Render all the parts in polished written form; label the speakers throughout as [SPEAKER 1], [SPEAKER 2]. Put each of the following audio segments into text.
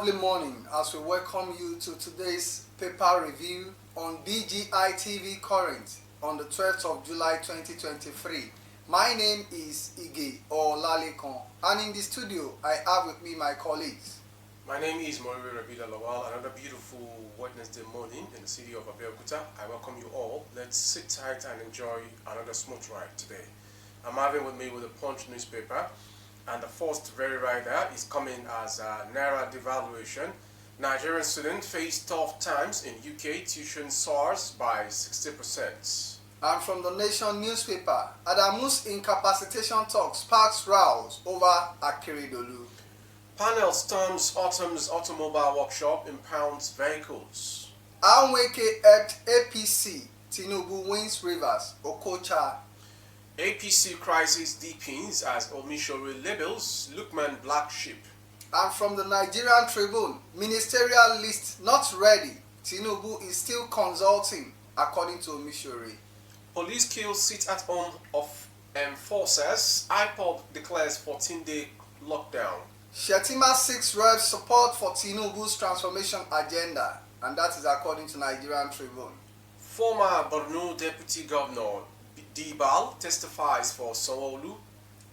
[SPEAKER 1] lovely morning as we welcome you to today's paper review on BGI TV Current on the 12th of July 2023. My name is Ige Olalekon, and in the studio I have with me my colleagues.
[SPEAKER 2] My name is Moriwe Rabida Lawal. Another beautiful Wednesday morning in the city of Abeokuta. I welcome you all. Let's sit tight and enjoy another smooth ride today. I'm having with me with the Punch newspaper, and the first very rider is coming as Naira devaluation. Nigerian students face tough times in UK. Tuition soars by 60%.
[SPEAKER 1] And from the Nation newspaper, Adamu's incapacitation talk sparks rows over Akeredolu.
[SPEAKER 2] Panel storms autumn's automobile workshop impounds vehicles.
[SPEAKER 1] Anweke at APC, Tinubu wins Rivers, Okocha.
[SPEAKER 2] APC crisis deepens as Omishore labels Lukman black sheep.
[SPEAKER 1] And from the Nigerian Tribune, ministerial list not ready. Tinubu is still consulting, according to Omishore.
[SPEAKER 2] Police kill sit-at-home of enforcers. IPOB declares 14-day lockdown.
[SPEAKER 1] Shetima seeks reps support for Tinubu's transformation agenda, and that is according to Nigerian Tribune.
[SPEAKER 2] Former Borno Deputy Governor Dibal testifies for Sanwo-Olu.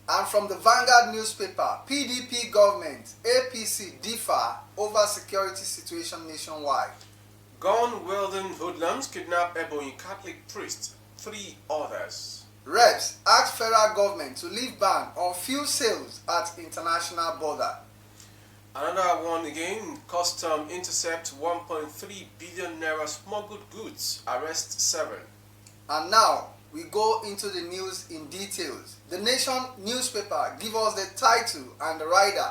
[SPEAKER 1] And from the Vanguard newspaper, PDP government, APC differ over security situation nationwide.
[SPEAKER 2] Gun-wielding hoodlums kidnap Ebonyi Catholic priest, 3 others.
[SPEAKER 1] Reps ask federal government to lift ban on fuel sales at international border.
[SPEAKER 2] Another one again, custom intercept 1.3 billion naira smuggled goods, arrest 7.
[SPEAKER 1] And now, we go into the news in details. The Nation newspaper gives us the title and the rider.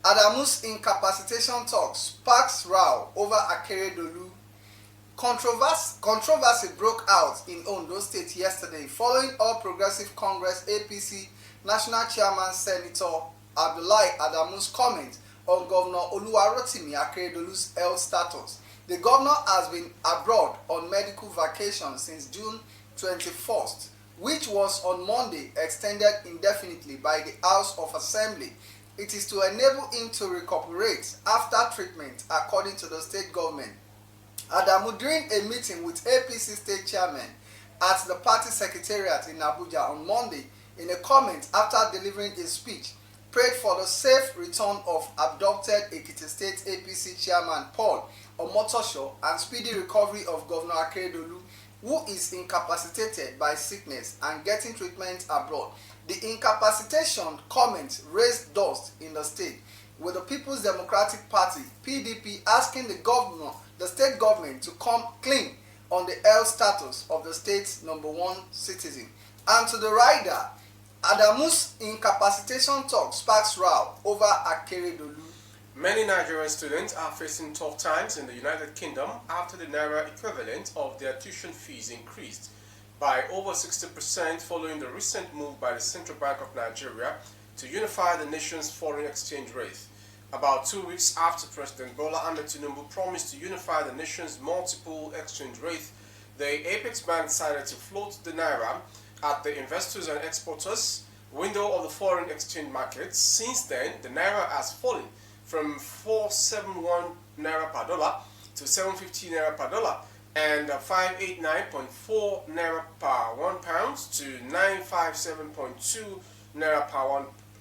[SPEAKER 1] Adamu's incapacitation talk sparks row over Akeredolu. Controversy broke out in Ondo State yesterday following All Progressive Congress APC National Chairman Senator Abdullahi Adamu's comment on Governor Oluwarotimi Akeredolu's health status. The governor has been abroad on medical vacation since June 21st, which was on Monday extended indefinitely by the House of Assembly. It is to enable him to recuperate after treatment, according to the state government. Adamu, during a meeting with APC state chairman at the party secretariat in Abuja on Monday, in a comment after delivering a speech, prayed for the safe return of abducted Ekiti State APC chairman Paul Omotosho and speedy recovery of Governor Akeredolu, who is incapacitated by sickness and getting treatment abroad. The incapacitation comment raised dust in the state, with the People's Democratic Party (PDP) asking the state government to come clean on the health status of the state's #1 citizen. And to the rider, Adamu's incapacitation talk sparks row over Akeredolu.
[SPEAKER 2] Many Nigerian students are facing tough times in the United Kingdom after the naira equivalent of their tuition fees increased by over 60% following the recent move by the Central Bank of Nigeria to unify the nation's foreign exchange rate. About 2 weeks after President Bola Ahmed Tinubu promised to unify the nation's multiple exchange rate, the Apex Bank decided to float the naira at the investors and exporters window of the foreign exchange market. Since then, the naira has fallen from 471 naira per dollar to 750 naira per dollar and 589.4 naira per £1 to 957.2 naira per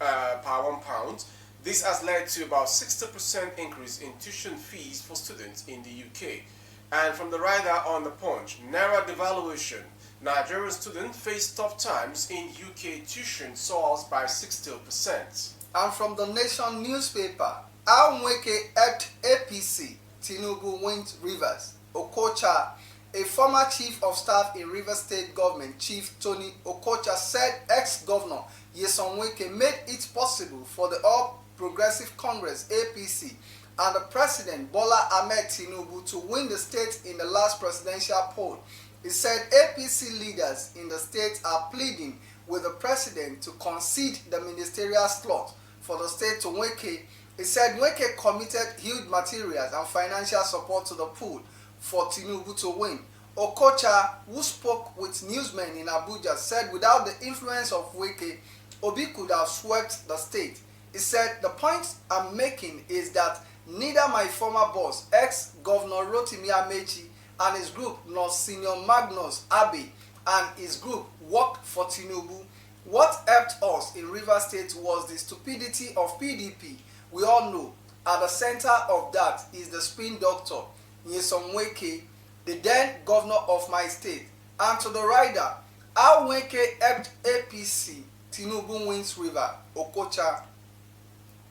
[SPEAKER 2] £1. This has led to about 60% increase in tuition fees for students in the UK. And from the rider on the Punch, naira devaluation. Nigerian students face tough times in UK. Tuition soars by 60%.
[SPEAKER 1] And from the Nation newspaper, Anweke at APC, Tinubu wins Rivers, Okocha. A former chief of staff in Rivers State government, Chief Tony Okocha, said ex-governor Nyesom Wike made it possible for the All Progressive Congress APC and the President Bola Ahmed Tinubu to win the state in the last presidential poll. He said APC leaders in the state are pleading with the president to concede the ministerial slot for the state to Wike. He said Wike committed huge materials and financial support to the pool for Tinubu to win. Okocha, who spoke with newsmen in Abuja, said without the influence of Wike, Obi could have swept the state. He said, the point I'm making is that Neither my former boss, ex-Governor Rotimi Amechi, and his group, nor Senior Magnus Abe and his group worked for Tinubu. What helped us in Rivers State was the stupidity of PDP. We all know at the center of that is the spin doctor, Nyesom Wike, the then governor of my state. And to the rider, how Wike helped APC, Tinubu wins River, Okocha.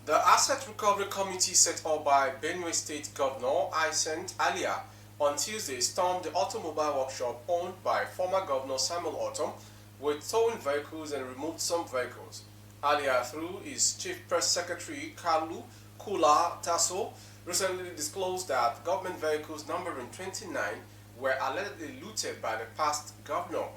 [SPEAKER 2] The Asset Recovery Committee set up by Benue State Governor Isent Alia on Tuesday stormed the automobile workshop owned by former Governor Samuel Ortom with towing vehicles and removed some vehicles. Alia, through his Chief Press Secretary Kalu Kula Tasso, recently disclosed that government vehicles numbering 29 were allegedly looted by the past governor.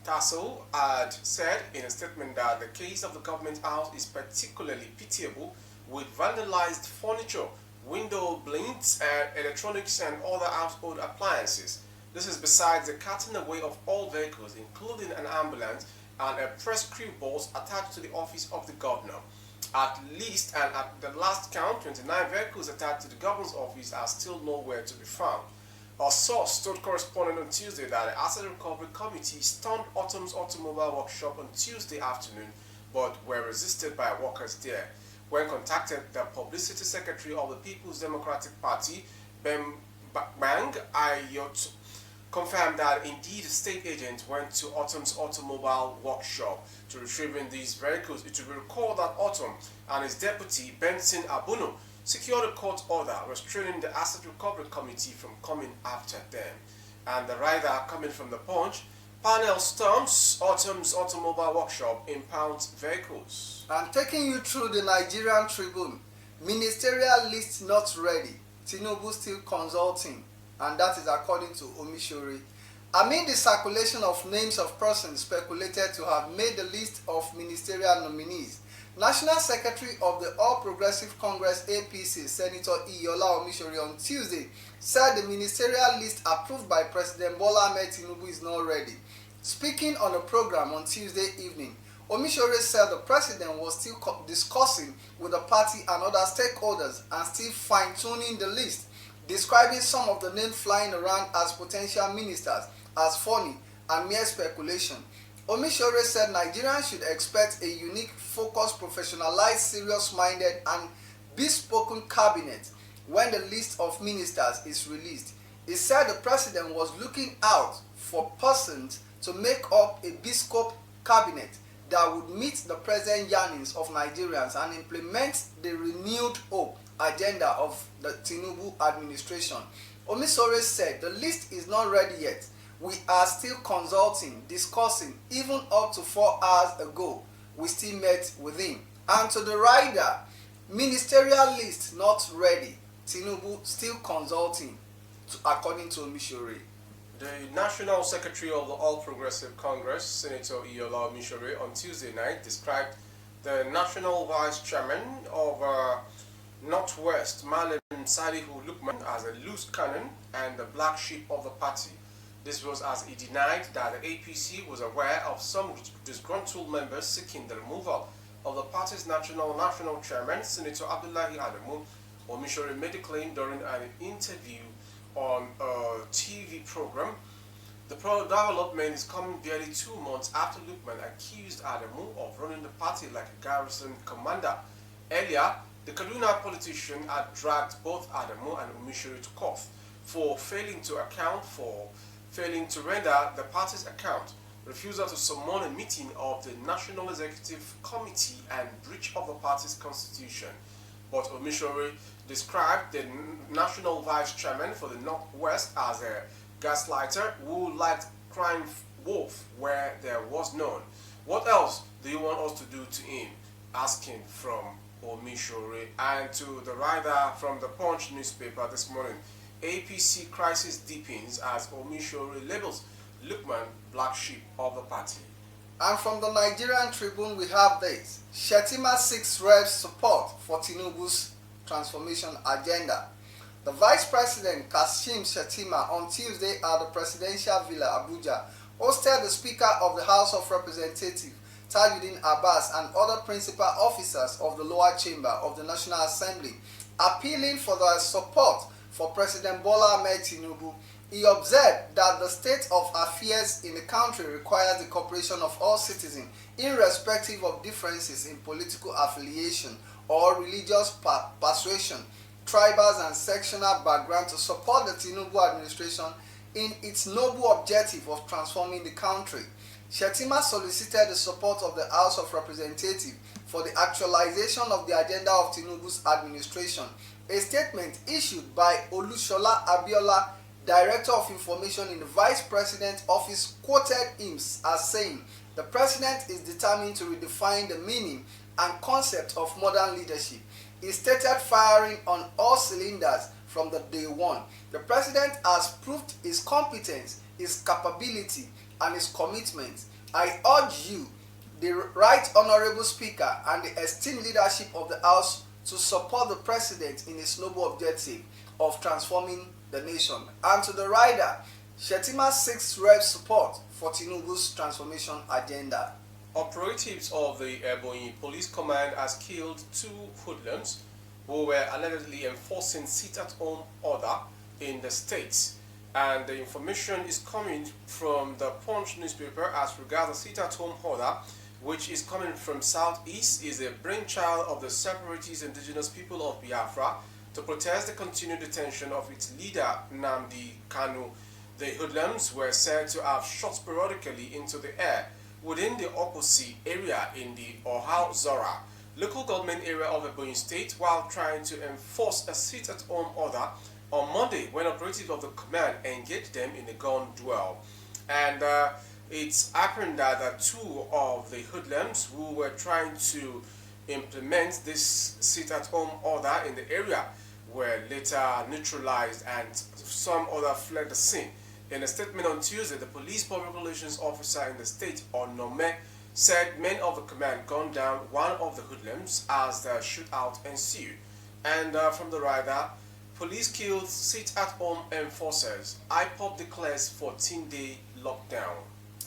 [SPEAKER 2] Tasso had said in a statement that the case of the government house is particularly pitiable, with vandalized furniture, window blinds, and electronics and other household appliances. This is besides the carting away of all vehicles, including an ambulance and a press crew bus attached to the office of the governor. At least, and at the last count, 29 vehicles attached to the governor's office are still nowhere to be found. A source told correspondent on Tuesday that the Asset Recovery Committee stormed Autumn's automobile workshop on Tuesday afternoon, but were resisted by workers there. When contacted, the publicity secretary of the People's Democratic Party, Bang Ayot, confirmed that indeed state agents went to Autumn's automobile workshop to retrieving these vehicles. It will be recalled that Autumn and his deputy, Benson Abuno, secured a court order restraining the Asset Recovery Committee from coming after them. And the rider coming from the Punch, panel storms Autumn's automobile workshop, impounds vehicles.
[SPEAKER 1] And taking you through the Nigerian Tribune, ministerial list not ready, Tinubu still consulting, and that is according to Omishore. Amid the circulation of names of persons speculated to have made the list of ministerial nominees, National Secretary of the All Progressive Congress APC, Senator Iyola Omishore, on Tuesday said the ministerial list approved by President Bola Ahmed Tinubu is not ready. Speaking on a program on Tuesday evening, Omishore said the president was still discussing with the party and other stakeholders and still fine-tuning the list, describing some of the names flying around as potential ministers as funny and mere speculation. Omishore said Nigerians should expect a unique, focused, professionalized, serious-minded and bespoken cabinet when the list of ministers is released. He said the president was looking out for persons to make up a bespoke cabinet that would meet the present yearnings of Nigerians and implement the renewed hope agenda of the Tinubu administration. Omisore said the list is not ready yet. We are still consulting, discussing. Even up to 4 hours ago, we still met with him. And to the rider, ministerial list not ready. Tinubu still consulting, according to Omishore.
[SPEAKER 2] The National Secretary of the All Progressive Congress, Senator Iyola Omishore, on Tuesday night described the National Vice Chairman of Northwest, Malam Salihu Lukman, as a loose cannon and the black sheep of the party. This was as he denied that the APC was aware of some disgruntled members seeking the removal of the party's national chairman, Senator Abdullahi Adamu. Omishore made the claim during an interview on a TV program. The development is coming barely 2 months after Lukman accused Adamu of running the party like a garrison commander. Earlier, the Kaduna politician had dragged both Adamu and Omishore to court for failing to render the party's account, refusal to summon a meeting of the National Executive Committee, and breach of the party's constitution. But Omishore described the National Vice Chairman for the Northwest as a gaslighter who liked crime wolf where there was none. What else do you want us to do to him? Asking from Omishore. And to the rider from the Punch newspaper this morning, APC crisis deepens as Omishore labels Lukman black sheep of the party.
[SPEAKER 1] And from the Nigerian Tribune we have this: Shettima seeks reps support for Tinubu's transformation agenda. The Vice President Kashim Shettima on Tuesday at the Presidential Villa Abuja hosted the Speaker of the House of Representatives Tajuddin Abbas and other principal officers of the lower chamber of the National Assembly appealing for the support for President Bola Ahmed Tinubu. He observed that the state of affairs in the country requires the cooperation of all citizens, irrespective of differences in political affiliation or religious persuasion, tribal and sectional background, to support the Tinubu administration in its noble objective of transforming the country. Shettima solicited the support of the House of Representatives for the actualization of the agenda of Tinubu's administration. A statement issued by Olushola Abiola, Director of Information in the Vice President's office, quoted him as saying, "The President is determined to redefine the meaning and concept of modern leadership." He stated, firing on all cylinders from the day one. "The President has proved his competence, his capability, and his commitment. I urge you, the Right Honorable Speaker, and the esteemed leadership of the House to support the President in his noble objective of transforming the nation." And to the rider, Shettima seeks rep support for Tinubu's transformation agenda.
[SPEAKER 2] Operatives of the Ebonyi Police Command has killed 2 hoodlums who were allegedly enforcing sit-at-home order in the state. And the information is coming from the Punch newspaper as regards the sit-at-home order, which is coming from Southeast, is a brainchild of the separatist indigenous people of Biafra to protest the continued detention of its leader, Nnamdi Kanu. The hoodlums were said to have shot periodically into the air within the Okosi area in the Ohau Zora local government area of Ebonyi State while trying to enforce a sit-at-home order on Monday when operatives of the command engaged them in a gun duel. And it's happened that 2 of the hoodlums who were trying to implement this sit-at-home order in the area were later neutralized, and some other fled the scene. In a statement on Tuesday, the police public relations officer in the state, Onome, said men of the command gunned down one of the hoodlums as the shootout ensued. And from the rider, police killed sit-at-home enforcers. IPOB declares 14-day lockdown.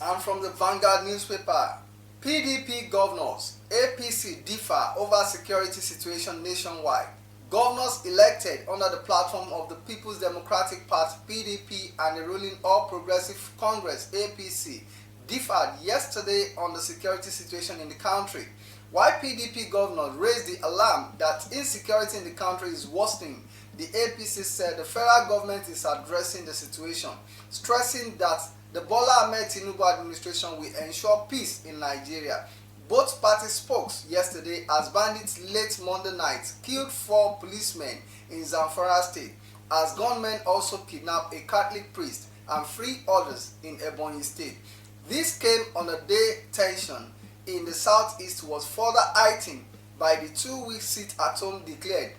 [SPEAKER 1] And from the Vanguard newspaper, PDP governors, APC differ over security situation nationwide. Governors elected under the platform of the People's Democratic Party (PDP) and the ruling All Progressive Congress (APC) differed yesterday on the security situation in the country. While PDP governors raised the alarm that insecurity in the country is worsening, the APC said the federal government is addressing the situation, stressing that the Bola Ahmed Tinubu administration will ensure peace in Nigeria. Both parties spoke yesterday as bandits late Monday night killed 4 policemen in Zamfara State, as gunmen also kidnapped a Catholic priest and 3 others in Ebonyi State. This came on a day tension in the southeast was further heightened by the 2-week sit-at-home declared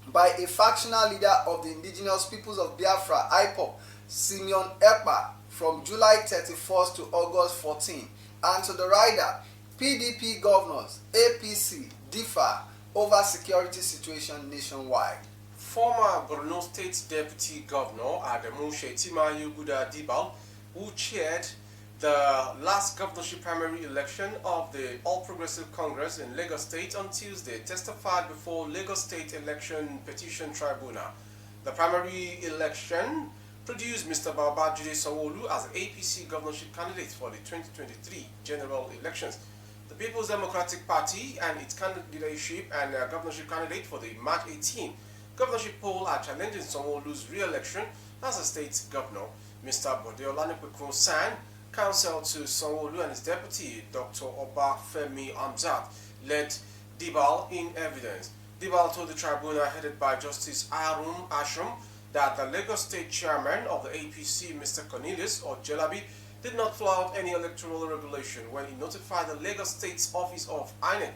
[SPEAKER 1] by a factional leader of the indigenous peoples of Biafra (IPOB), Simeon Ekpa, from July 31st to August 14. And to the rider, PDP governors, APC differ over security situation nationwide.
[SPEAKER 2] Former Borno State Deputy Governor Adamu Shettima Dibal, who chaired the last governorship primary election of the All Progressive Congress in Lagos State on Tuesday, testified before Lagos State Election Petition Tribunal. The primary election produced Mr. Babajide Sanwo-Olu as the APC governorship candidate for the 2023 general elections. The People's Democratic Party and its leadership and governorship candidate for the March 18 governorship poll are challenging Sanwo-Olu's re-election as a state governor. Mr. Bodeolani San, counsel to Sanwo-Olu and his deputy, Dr. Obafemi Amzat, led Dibal in evidence. Dibal told the tribunal headed by Justice Arum Ashram that the Lagos State chairman of the APC, Mr. Cornelius Ojelabi, did not flout any electoral regulation when he notified the Lagos State's office of INEC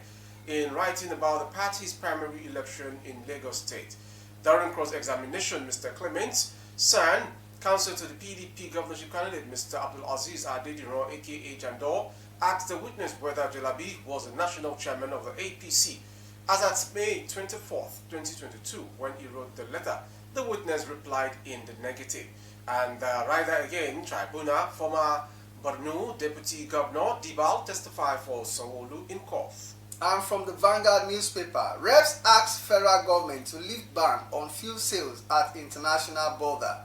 [SPEAKER 2] in writing about the party's primary election in Lagos State. During cross-examination, Mr. Clement San, counsel to the PDP governorship candidate, Mr. Abdul Aziz Adediran, aka Jandor, asked the witness whether Jelabi was the national chairman of the APC. As at May 24, 2022, when he wrote the letter, the witness replied in the negative. And rather again, tribunal, former Borno Deputy Governor Dibal testified for Sanwo-Olu in court.
[SPEAKER 1] And from the Vanguard newspaper, reps ask federal government to lift ban on fuel sales at international border.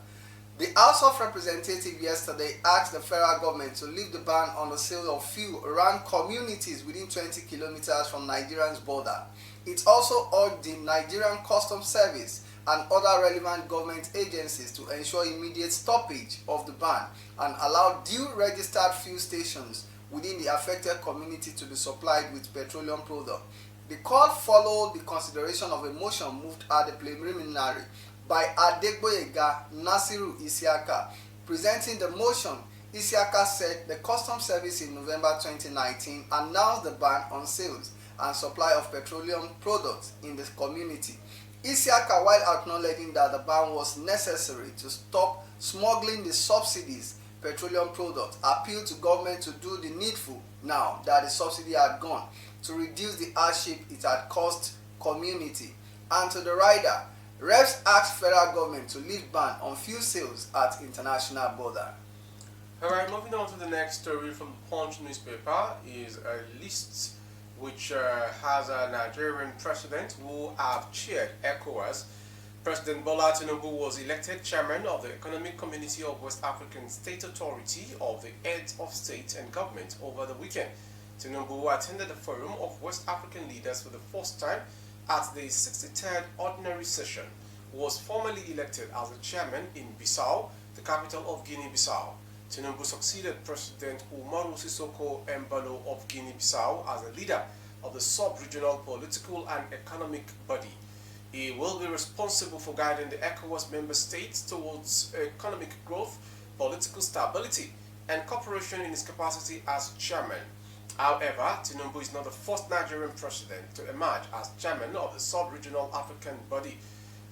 [SPEAKER 1] The House of Representatives yesterday asked the federal government to lift the ban on the sale of fuel around communities within 20 kilometers from Nigeria's border. It also urged the Nigerian Customs Service and other relevant government agencies to ensure immediate stoppage of the ban and allow due registered fuel stations within the affected community to be supplied with petroleum products. The call followed the consideration of a motion moved at the preliminary by Adegboyega Nasiru Isiaka. Presenting the motion, Isiaka said the Customs Service in November 2019 announced the ban on sales and supply of petroleum products in the community. Isiaka, while acknowledging that the ban was necessary to stop smuggling the subsidies petroleum products, appealed to government to do the needful now that the subsidy had gone to reduce the hardship it had caused community. And to the rider, reps asked federal government to lift ban on fuel sales at international border.
[SPEAKER 2] Alright, moving on to the next story from the Punch newspaper is a list which has a Nigerian president who have chaired ECOWAS. President Bola Tinubu was elected chairman of the Economic Community of West African State Authority of the Heads of State and Government over the weekend. Tinubu attended the Forum of West African Leaders for the first time at the 63rd Ordinary Session, was formally elected as the chairman in Bissau, the capital of Guinea-Bissau. Tinubu succeeded President Umaru Sissoco Embalo of Guinea-Bissau as a leader of the sub-regional political and economic body. He will be responsible for guiding the ECOWAS member states towards economic growth, political stability, and cooperation in his capacity as chairman. However, Tinubu is not the first Nigerian president to emerge as chairman of the sub-regional African body.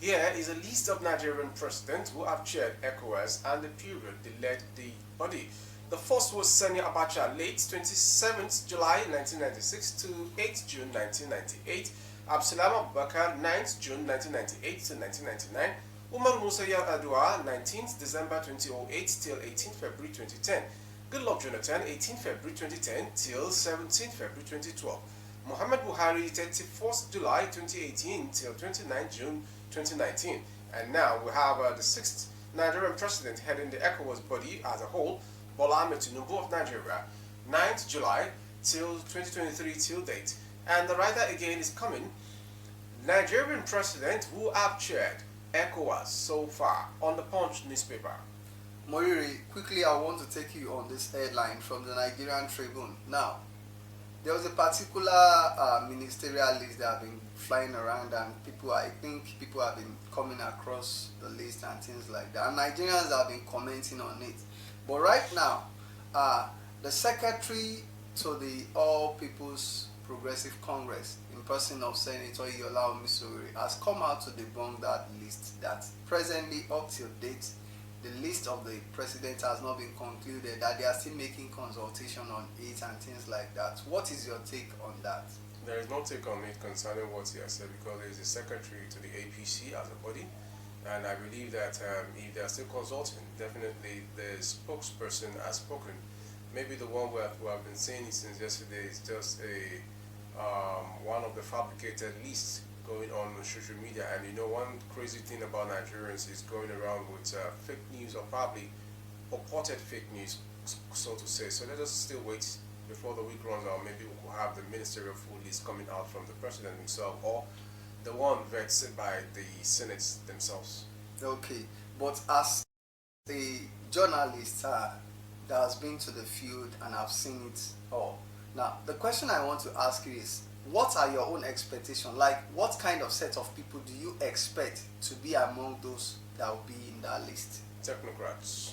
[SPEAKER 2] Here is a list of Nigerian presidents who have chaired ECOWAS and the period they led the body. The first was Sani Abacha, late 27th July 1996 to 8th June 1998. Absalam Abubakar, 9th June 1998 to 1999, Umar Musa Yar'Adua, 19th December 2008 till 18th February 2010, Goodluck Jonathan, 18th February 2010 till 17th February 2012, Muhammad Buhari, 31st July 2018 till 29th June 2019, and now we have the sixth Nigerian president heading the ECOWAS body as a whole, Bola Ahmed Tinubu of Nigeria, 9th July till 2023 till date. And the writer again is coming, Nigerian president who have chaired ECOWAS so far, on the Punch newspaper.
[SPEAKER 1] Moriri, quickly I want to take you on this headline from the Nigerian Tribune. Now, there was a particular ministerial list that have been flying around, and I think people have been coming across the list and things like that. And Nigerians have been commenting on it. But right now, the secretary to the All People's Progressive Congress, in person of Senator Iyola Omisori, has come out to debunk that list, that presently up till date the list of the president has not been concluded, that they are still making consultation on it and things like that. What is your take on that?
[SPEAKER 2] There is no take on it concerning what he has said, because there is a secretary to the APC as a body, and I believe that if they are still consulting, definitely the spokesperson has spoken. Maybe the one who have been saying it since yesterday is just a one of the fabricated lists going on social media. And you know, one crazy thing about Nigerians is going around with fake news, or probably purported fake news, so to say. So let us still wait before the week runs out. Maybe we'll have the ministerial full list coming out from the president himself, or the one vetted by the Senate themselves.
[SPEAKER 1] Okay, but as a journalist that has been to the field and have seen it all, now the question I want to ask you is, what are your own expectations? Like, what kind of set of people do you expect to be among those that will be in that list?
[SPEAKER 2] Technocrats.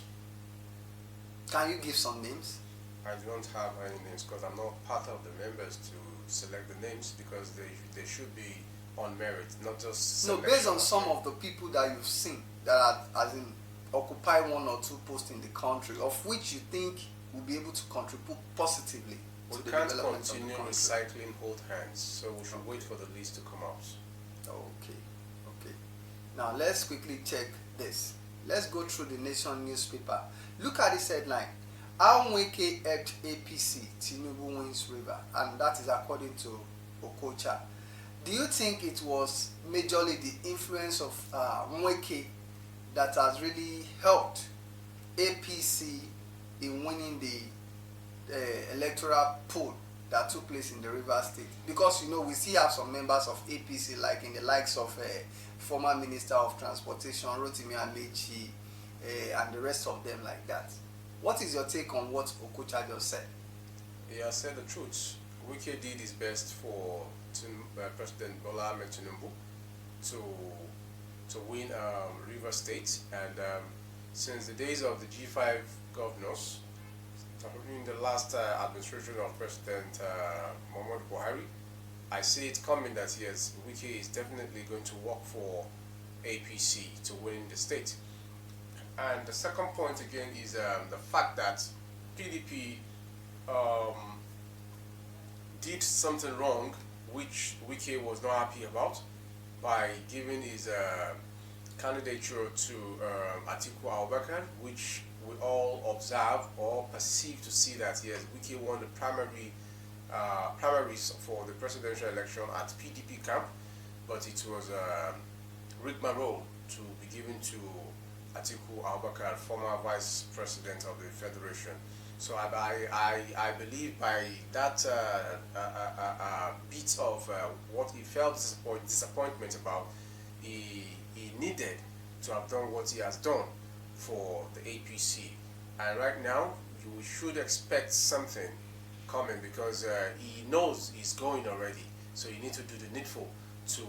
[SPEAKER 1] Can you give some names?
[SPEAKER 2] I don't have any names because I'm not part of the members to select the names, because they should be on merit, not just
[SPEAKER 1] no, based on some of the people that you've seen that are, as in, occupy one or two posts in the country, of which you think will be able to contribute positively.
[SPEAKER 2] We can't continue recycling old hands, so we should wait for the list to come out.
[SPEAKER 1] Okay. Now let's quickly check this. Let's go through the Nation newspaper. Look at this headline: How Nweke helped APC, Tinubu wins river, and that is according to Okocha. Do you think it was majorly the influence of Mweke that has really helped APC in winning the electoral poll that took place in the Rivers State? Because we still have some members of APC, like in the likes of former Minister of Transportation Rotimi Amechi and the rest of them like that. What is your take on what Okocha just said?
[SPEAKER 2] He has said the truth. Wike did his best for President Bola Ahmed Tinubu to win River State, and since the days of the G5 governors, in the last administration of President Muhammadu Buhari, I see it coming that yes, Wike is definitely going to work for APC to win the state. And the second point again is the fact that PDP did something wrong, which Wike was not happy about, by giving his candidature to Atiku Abubakar, which we all observe or perceive to see that yes, Wike won the primaries for the presidential election at PDP camp, but it was rigmarole to be given to Atiku Abubakar, former vice president of the federation. So I believe by that bit of what he felt disappointment about, he needed to have done what he has done for the APC. And right now, you should expect something coming, because he knows he's going already. So you need to do the needful to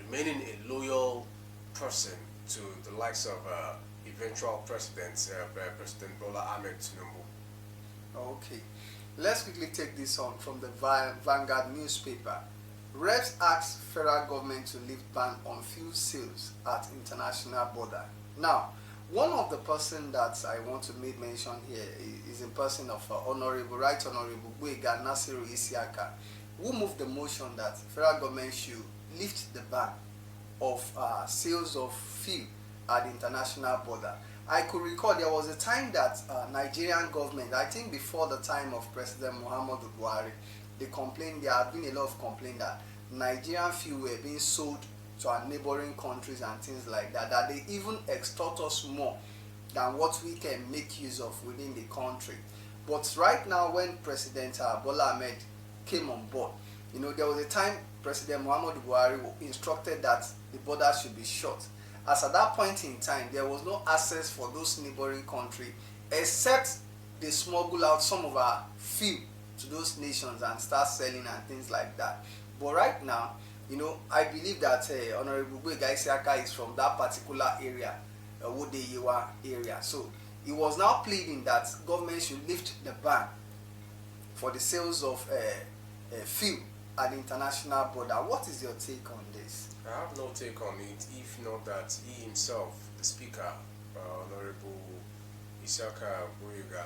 [SPEAKER 2] remaining a loyal person to the likes of eventual President Bola Ahmed Tinubu.
[SPEAKER 1] Okay, let's quickly take this on from the Vanguard newspaper. Reps asked federal government to lift ban on fuel sales at international border. Now, one of the person that I want to make mention here is a person of Right Honorable Buega Nasiru Isiaka, who moved the motion that federal government should lift the ban of sales of fuel at the international border. I could recall there was a time that Nigerian government, I think before the time of President Muhammadu Buhari, there had been a lot of complaint that Nigerian fuel were being sold to our neighboring countries and things like that, that they even extort us more than what we can make use of within the country. But right now, when President Bola Ahmed came on board, there was a time President Muhammadu Buhari instructed that the border should be shut. As at that point in time, there was no access for those neighboring countries, except they smuggle out some of our fuel to those nations and start selling and things like that. But right now, I believe that Honorable Buega Isiaka is from that particular area, Wodeyewa area. So he was now pleading that government should lift the ban for the sales of fuel at the international border. What is your take on this?
[SPEAKER 2] I have no take on it, if not that he himself, the speaker, Honorable Isiaka Buega,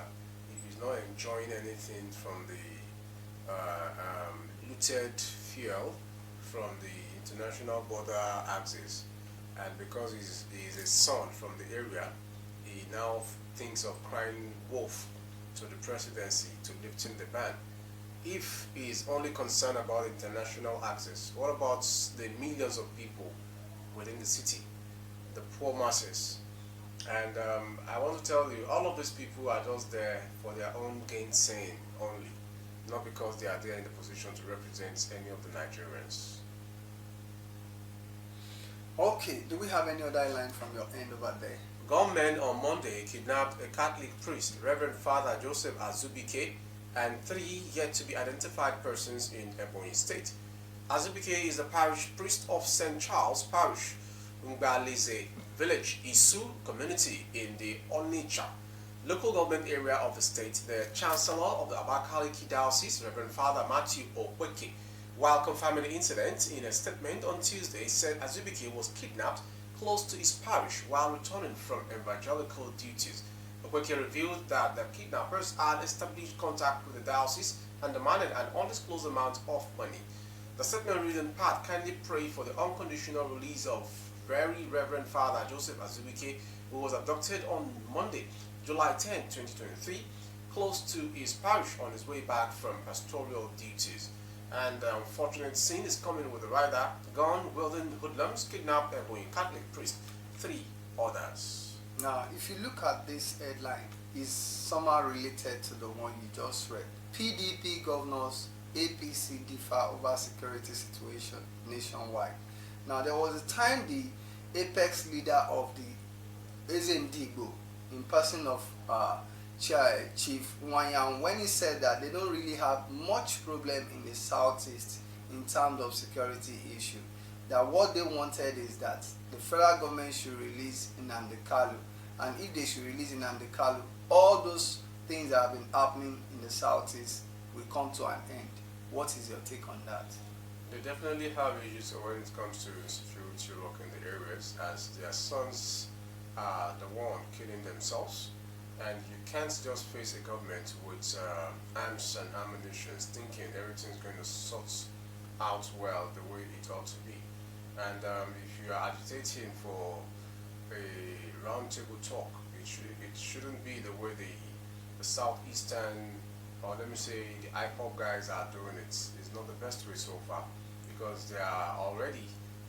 [SPEAKER 2] if he's not enjoying anything from the looted fuel from the international border access, and because he's a son from the area, he now thinks of crying wolf to the presidency to lifting the ban. If he is only concerned about international access, what about the millions of people within the city, the poor masses? And I want to tell you, all of these people are just there for their own gainsaying only, not because they are there in the position to represent any of the Nigerians.
[SPEAKER 1] Okay, do we have any other line from your end over there?
[SPEAKER 2] Gunmen on Monday kidnapped a Catholic priest, Reverend Father Joseph Azubike, and 3 yet to be identified persons in Ebonyi State. Azubike is the parish priest of St. Charles Parish, Ngbalize Village, Isu community in the Onitsha local government area of the state. The Chancellor of the Abakaliki Diocese, Reverend Father Matthew Okweke, while confirming the incident in a statement on Tuesday, said Azubike was kidnapped close to his parish while returning from evangelical duties. Okweke revealed that the kidnappers had established contact with the diocese and demanded an undisclosed amount of money. The statement read in part, kindly pray for the unconditional release of Very Reverend Father Joseph Azubike, who was abducted on Monday, July 10, 2023, close to his parish on his way back from pastoral duties. And the unfortunate scene is coming with a rider, gun, wielding hoodlums, kidnapped Ebonyi Catholic priest, 3 others.
[SPEAKER 1] Now, if you look at this headline, it's somehow related to the one you just read. PDP governors, APC differ over security situation nationwide. Now, there was a time the apex leader of the Ezemdigbo, in person of Chief Wanyan, when he said that they don't really have much problem in the southeast in terms of security issue, that what they wanted is that the federal government should release Nnamdi Kanu, and if they should release Nnamdi Kanu, all those things that have been happening in the southeast will come to an end. What is your take on that?
[SPEAKER 2] They definitely have issues when it comes to security work in the areas, as their sons are the one killing themselves, and you can't just face a government with arms and ammunition thinking everything's going to sort out well the way it ought to be. And if you are agitating for a roundtable talk, it shouldn't be the way the southeastern, or let me say the IPOP guys are doing it. It's not the best way so far, because they are already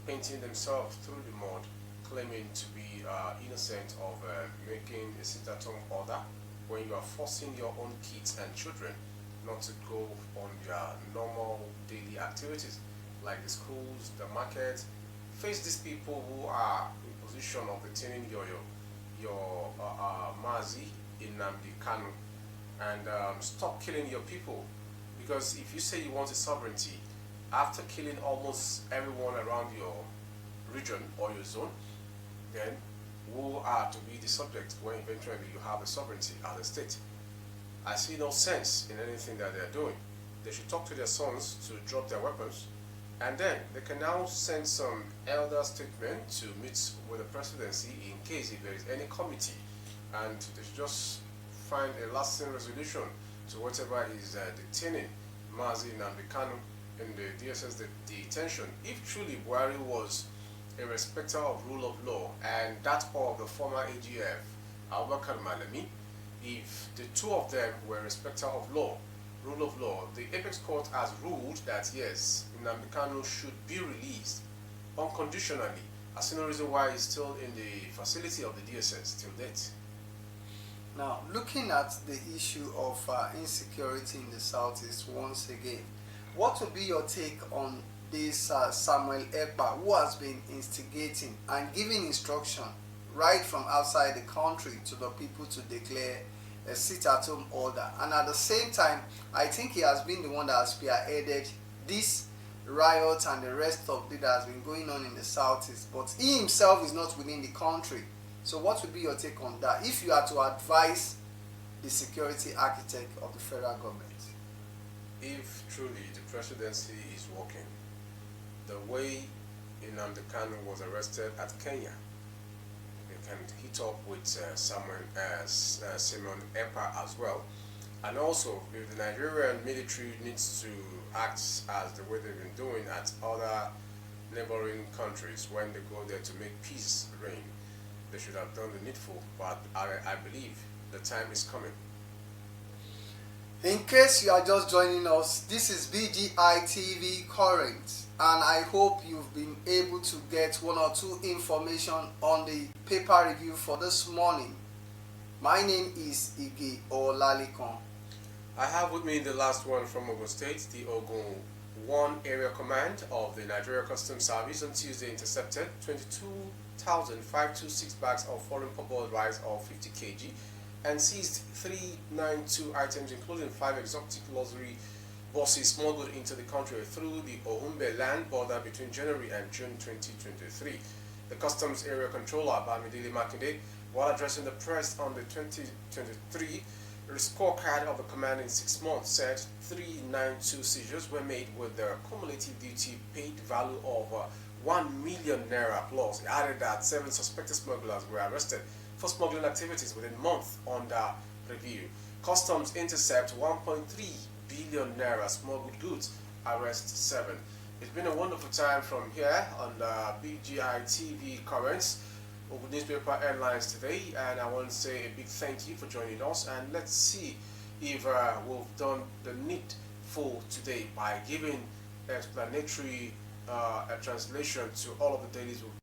[SPEAKER 2] painting themselves through the mud, claiming to be innocent of making a sit-at-home order when you are forcing your own kids and children not to go on their normal daily activities like the schools, the market. Face these people who are in position of retaining your Mazi in Nnamdi Kanu, and stop killing your people. Because if you say you want a sovereignty, after killing almost everyone around your region or your zone, then who are to be the subject when eventually you have a sovereignty as a state? I see no sense in anything that they are doing. They should talk to their sons to drop their weapons, and then they can now send some elder statement to meet with the presidency in case if there is any committee, and they should just find a lasting resolution to whatever is detaining Mazi Nnamdi Kanu in the DSS detention. If truly Buhari was a respecter of rule of law, and that of the former AGF, Abubakar Malami, if the two of them were respecter of law, rule of law, the Apex Court has ruled that yes, Nnamdi Kanu should be released unconditionally. I see no reason why he's still in the facility of the DSS till date.
[SPEAKER 1] Now, looking at the issue of insecurity in the southeast once again, what would be your take on this Samuel Ekpa, who has been instigating and giving instruction right from outside the country to the people to declare a sit-at-home order? And at the same time, I think he has been the one that has spearheaded this riot and the rest of it that has been going on in the southeast, but he himself is not within the country. So what would be your take on that, if you are to advise the security architect of the federal government?
[SPEAKER 2] If truly the presidency is working, the way Nnamdi Kanu was arrested at Kenya, they can hit up with Simon Ekpa as well. And also, if the Nigerian military needs to act as the way they've been doing at other neighboring countries when they go there to make peace reign, they should have done the needful, but I believe the time is coming.
[SPEAKER 1] In case you are just joining us, this is BGI TV Current, and I hope you've been able to get one or two information on the paper review for this morning. My name is Ige Olalikon.
[SPEAKER 2] I have with me the last one from Ogun State. The Ogun 1 Area Command of the Nigeria Customs Service on Tuesday intercepted 22,526 bags of foreign parboiled rice of 50 kg and seized 392 items, including 5 exotic luxury buses smuggled into the country through the Ohumbe land border between January and June 2023. The Customs Area Controller, Bamidele Makinde, while addressing the press on the 2023 scorecard of the command in 6 months, said 392 seizures were made with their cumulative duty paid value of 1 million naira plus. He added that 7 suspected smugglers were arrested for smuggling activities within a month under review. Customs intercept 1.3 billion naira smuggled goods, arrest 7. It's been a wonderful time from here on BGI TV Currents, newspaper headlines today, and I want to say a big thank you for joining us, and let's see if we've done the needful full today by giving explanatory translation to all of the dailies we've